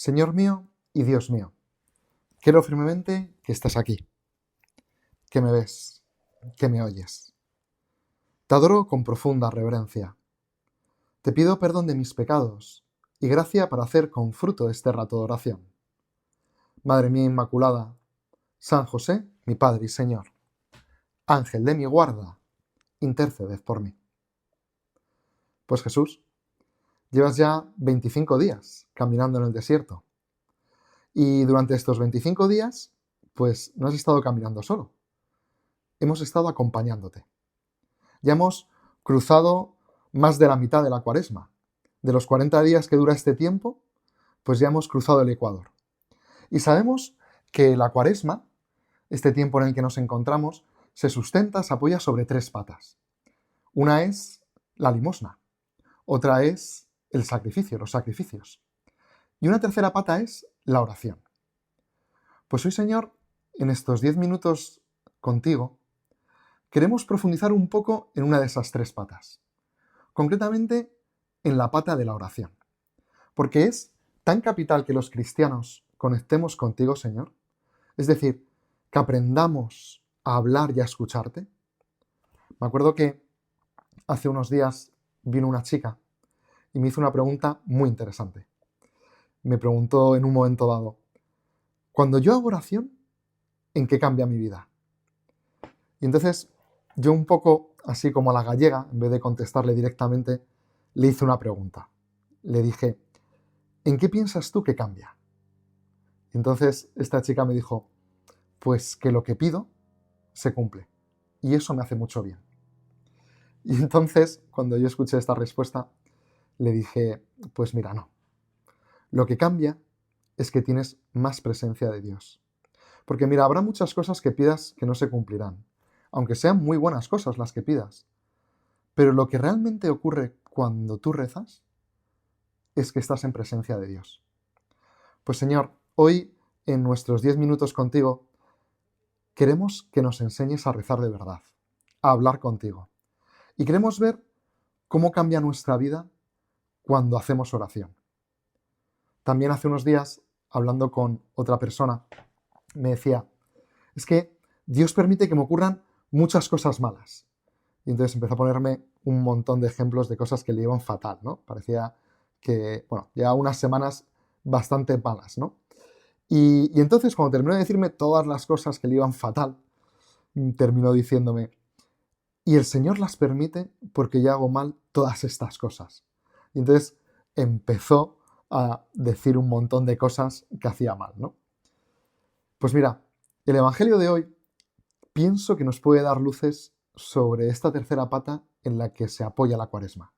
Señor mío y Dios mío, quiero firmemente que estás aquí, que me ves, que me oyes. Te adoro con profunda reverencia. Te pido perdón de mis pecados y gracia para hacer con fruto este rato de oración. Madre mía Inmaculada, San José, mi Padre y Señor, Ángel de mi guarda, interceded por mí. Pues Jesús, llevas ya 25 días caminando en el desierto. Y durante estos 25 días, pues no has estado caminando solo. Hemos estado acompañándote. Ya hemos cruzado más de la mitad de la Cuaresma. De los 40 días que dura este tiempo, pues ya hemos cruzado el Ecuador. Y sabemos que la Cuaresma, este tiempo en el que nos encontramos, se sustenta, se apoya sobre 3 patas. Una es la limosna, otra es el sacrificio, los sacrificios. Y una tercera pata es la oración. Pues hoy, Señor, en estos 10 minutos contigo, queremos profundizar un poco en una de esas 3 patas. Concretamente, en la pata de la oración. Porque es tan capital que los cristianos conectemos contigo, Señor. Es decir, que aprendamos a hablar y a escucharte. Me acuerdo que hace unos días vino una chica y me hizo una pregunta muy interesante. Me preguntó en un momento dado, cuando yo hago oración, ¿en qué cambia mi vida? Y entonces yo un poco, así como a la gallega, en vez de contestarle directamente, le hice una pregunta. Le dije, ¿en qué piensas tú que cambia? Y entonces esta chica me dijo, pues que lo que pido se cumple. Y eso me hace mucho bien. Y entonces, cuando yo escuché esta respuesta, le dije, pues mira, no. Lo que cambia es que tienes más presencia de Dios. Porque mira, habrá muchas cosas que pidas que no se cumplirán, aunque sean muy buenas cosas las que pidas. Pero lo que realmente ocurre cuando tú rezas es que estás en presencia de Dios. Pues Señor, hoy en nuestros 10 minutos contigo queremos que nos enseñes a rezar de verdad, a hablar contigo. Y queremos ver cómo cambia nuestra vida cuando hacemos oración. También hace unos días, hablando con otra persona, me decía, es que Dios permite que me ocurran muchas cosas malas. Y entonces empezó a ponerme un montón de ejemplos de cosas que le iban fatal, ¿no? Parecía que, bueno, ya unas semanas bastante malas, ¿no? Y entonces, cuando terminó de decirme todas las cosas que le iban fatal, terminó diciéndome, y el Señor las permite porque yo hago mal todas estas cosas. Y entonces empezó a decir un montón de cosas que hacía mal, ¿no? Pues mira, el Evangelio de hoy pienso que nos puede dar luces sobre esta tercera pata en la que se apoya la Cuaresma.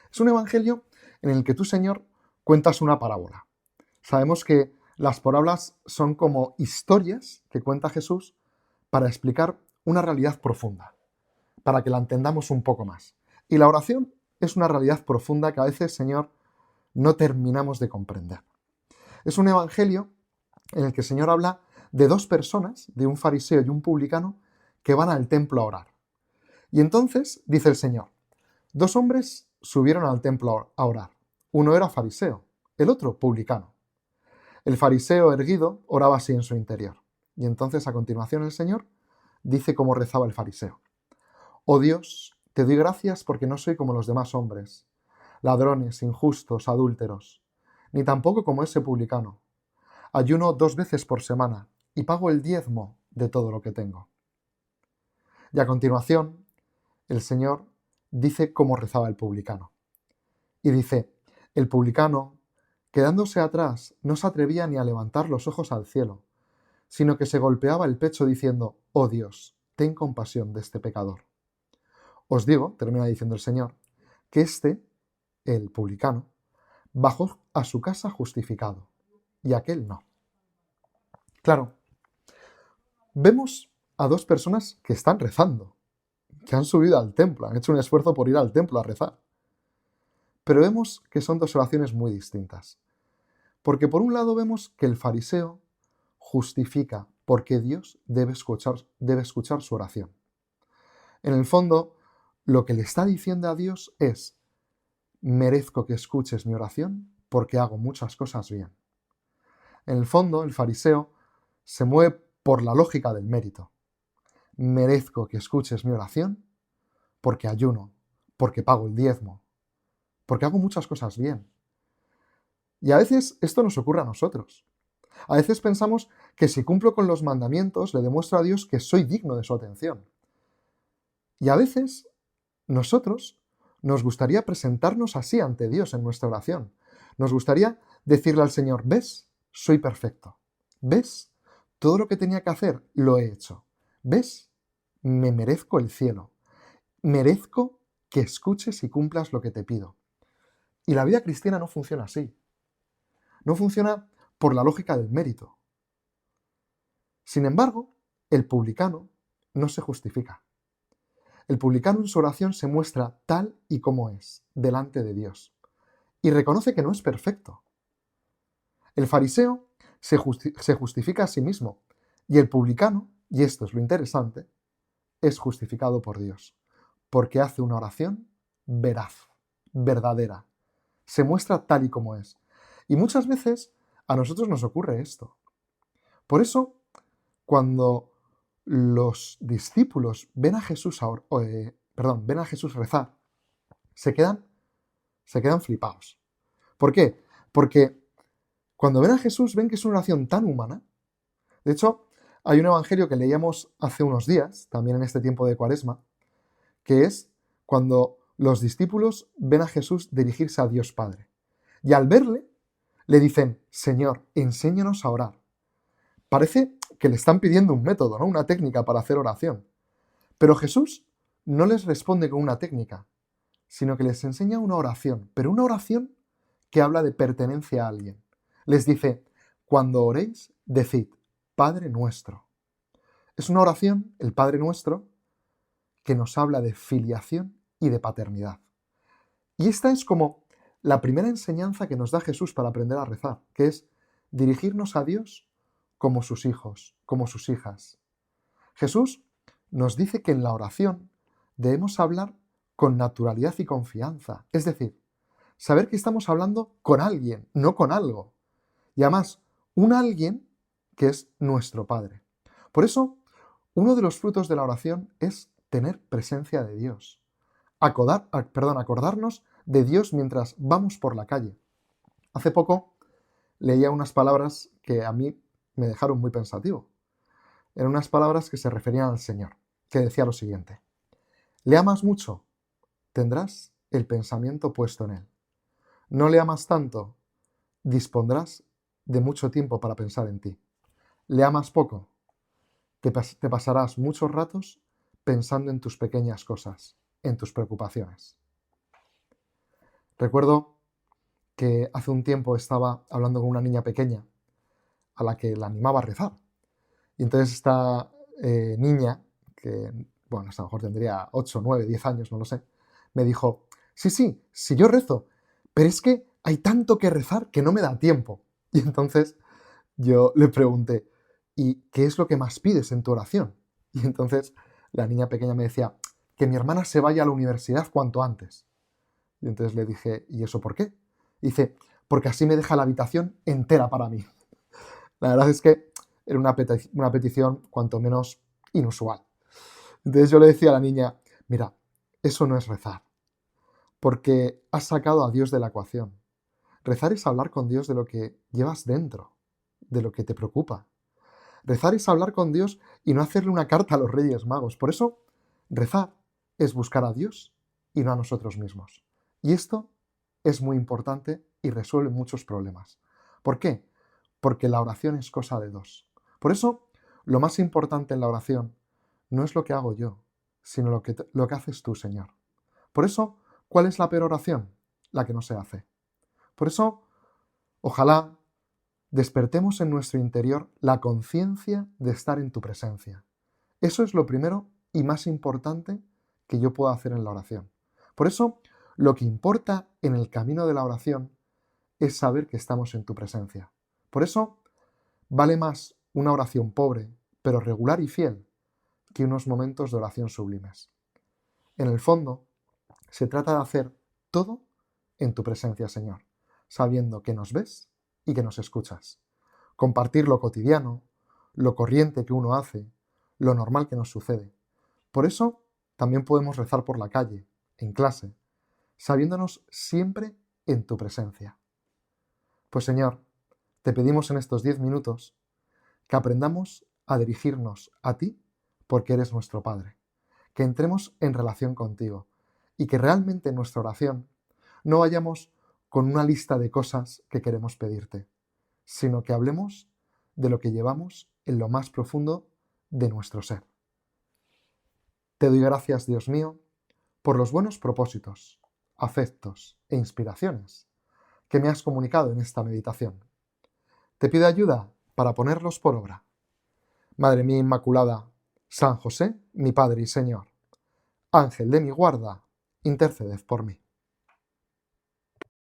Es un Evangelio en el que tú, Señor, cuentas una parábola. Sabemos que las parábolas son como historias que cuenta Jesús para explicar una realidad profunda, para que la entendamos un poco más. Y la oración es una realidad profunda que a veces, Señor, no terminamos de comprender. Es un evangelio en el que el Señor habla de 2 personas, de un fariseo y un publicano, que van al templo a orar. Y entonces, dice el Señor, 2 hombres subieron al templo a orar. Uno era fariseo, el otro publicano. El fariseo erguido oraba así en su interior. Y entonces, a continuación, el Señor dice cómo rezaba el fariseo. Oh Dios, te doy gracias porque no soy como los demás hombres, ladrones, injustos, adúlteros, ni tampoco como ese publicano. Ayuno 2 veces por semana y pago el diezmo de todo lo que tengo. Y a continuación, el Señor dice cómo rezaba el publicano. Y dice, el publicano, quedándose atrás, no se atrevía ni a levantar los ojos al cielo, sino que se golpeaba el pecho diciendo, oh Dios, ten compasión de este pecador. Os digo, termina diciendo el Señor, que el publicano, bajó a su casa justificado, y aquel no. Claro, vemos a 2 personas que están rezando, que han subido al templo, han hecho un esfuerzo por ir al templo a rezar. Pero vemos que son 2 oraciones muy distintas. Porque por un lado vemos que el fariseo justifica por qué Dios debe escuchar su oración. En el fondo, lo que le está diciendo a Dios es, merezco que escuches mi oración porque hago muchas cosas bien. En el fondo, el fariseo se mueve por la lógica del mérito. Merezco que escuches mi oración porque ayuno, porque pago el diezmo, porque hago muchas cosas bien. Y a veces esto nos ocurre a nosotros. A veces pensamos que si cumplo con los mandamientos le demuestro a Dios que soy digno de su atención. Y a veces nosotros nos gustaría presentarnos así ante Dios en nuestra oración. Nos gustaría decirle al Señor, ¿ves? Soy perfecto. ¿Ves? Todo lo que tenía que hacer lo he hecho. ¿Ves? Me merezco el cielo. Merezco que escuches y cumplas lo que te pido. Y la vida cristiana no funciona así. No funciona por la lógica del mérito. Sin embargo, el publicano no se justifica. El publicano en su oración se muestra tal y como es, delante de Dios, y reconoce que no es perfecto. El fariseo se justifica a sí mismo, y el publicano, y esto es lo interesante, es justificado por Dios, porque hace una oración veraz, verdadera, se muestra tal y como es. Y muchas veces a nosotros nos ocurre esto. Por eso, cuando los discípulos ven a Jesús, ven a Jesús rezar, se quedan flipados. ¿Por qué? Porque cuando ven a Jesús ven que es una oración tan humana. De hecho, hay un evangelio que leíamos hace unos días, también en este tiempo de Cuaresma, que es cuando los discípulos ven a Jesús dirigirse a Dios Padre. Y al verle, le dicen, Señor, enséñanos a orar. Parece que le están pidiendo un método, ¿no? Una técnica para hacer oración. Pero Jesús no les responde con una técnica, sino que les enseña una oración, pero una oración que habla de pertenencia a alguien. Les dice, cuando oréis, decid, Padre nuestro. Es una oración, el Padre nuestro, que nos habla de filiación y de paternidad. Y esta es como la primera enseñanza que nos da Jesús para aprender a rezar, que es dirigirnos a Dios como sus hijos, como sus hijas. Jesús nos dice que en la oración debemos hablar con naturalidad y confianza, es decir, saber que estamos hablando con alguien, no con algo. Y además, un alguien que es nuestro Padre. Por eso, uno de los frutos de la oración es tener presencia de Dios. Acordarnos de Dios mientras vamos por la calle. Hace poco leía unas palabras que a mí me dejaron muy pensativo. Eran unas palabras que se referían al Señor, que decía lo siguiente. ¿Le amas mucho? Tendrás el pensamiento puesto en Él. ¿No le amas tanto? Dispondrás de mucho tiempo para pensar en ti. ¿Le amas poco? Te pasarás muchos ratos pensando en tus pequeñas cosas, en tus preocupaciones. Recuerdo que hace un tiempo estaba hablando con una niña pequeña a la que la animaba a rezar. Y entonces esta niña, que bueno, a lo mejor tendría 8, 9, 10 años, no lo sé, me dijo, sí, yo rezo, pero es que hay tanto que rezar que no me da tiempo. Y entonces yo le pregunté, ¿y qué es lo que más pides en tu oración? Y entonces la niña pequeña me decía, que mi hermana se vaya a la universidad cuanto antes. Y entonces le dije, ¿y eso por qué? Y dice, porque así me deja la habitación entera para mí. La verdad es que era una petición cuanto menos inusual. Entonces yo le decía a la niña, mira, eso no es rezar, porque has sacado a Dios de la ecuación. Rezar es hablar con Dios de lo que llevas dentro, de lo que te preocupa. Rezar es hablar con Dios y no hacerle una carta a los Reyes Magos. Por eso, rezar es buscar a Dios y no a nosotros mismos. Y esto es muy importante y resuelve muchos problemas. ¿Por qué? Porque la oración es cosa de dos. Por eso, lo más importante en la oración no es lo que hago yo, sino lo que haces tú, Señor. Por eso, ¿cuál es la peor oración? La que no se hace. Por eso, ojalá despertemos en nuestro interior la conciencia de estar en tu presencia. Eso es lo primero y más importante que yo puedo hacer en la oración. Por eso, lo que importa en el camino de la oración es saber que estamos en tu presencia. Por eso, vale más una oración pobre, pero regular y fiel, que unos momentos de oración sublimes. En el fondo, se trata de hacer todo en tu presencia, Señor, sabiendo que nos ves y que nos escuchas. compartir lo cotidiano, lo corriente que uno hace, lo normal que nos sucede. Por eso también podemos rezar por la calle, en clase, sabiéndonos siempre en tu presencia. Pues Señor, te pedimos en estos 10 minutos que aprendamos a dirigirnos a ti porque eres nuestro Padre, que entremos en relación contigo y que realmente en nuestra oración no vayamos con una lista de cosas que queremos pedirte, sino que hablemos de lo que llevamos en lo más profundo de nuestro ser. Te doy gracias, Dios mío, por los buenos propósitos, afectos e inspiraciones que me has comunicado en esta meditación. Te pido ayuda para ponerlos por obra. Madre mía Inmaculada, San José, mi Padre y Señor, Ángel de mi guarda, interceded por mí.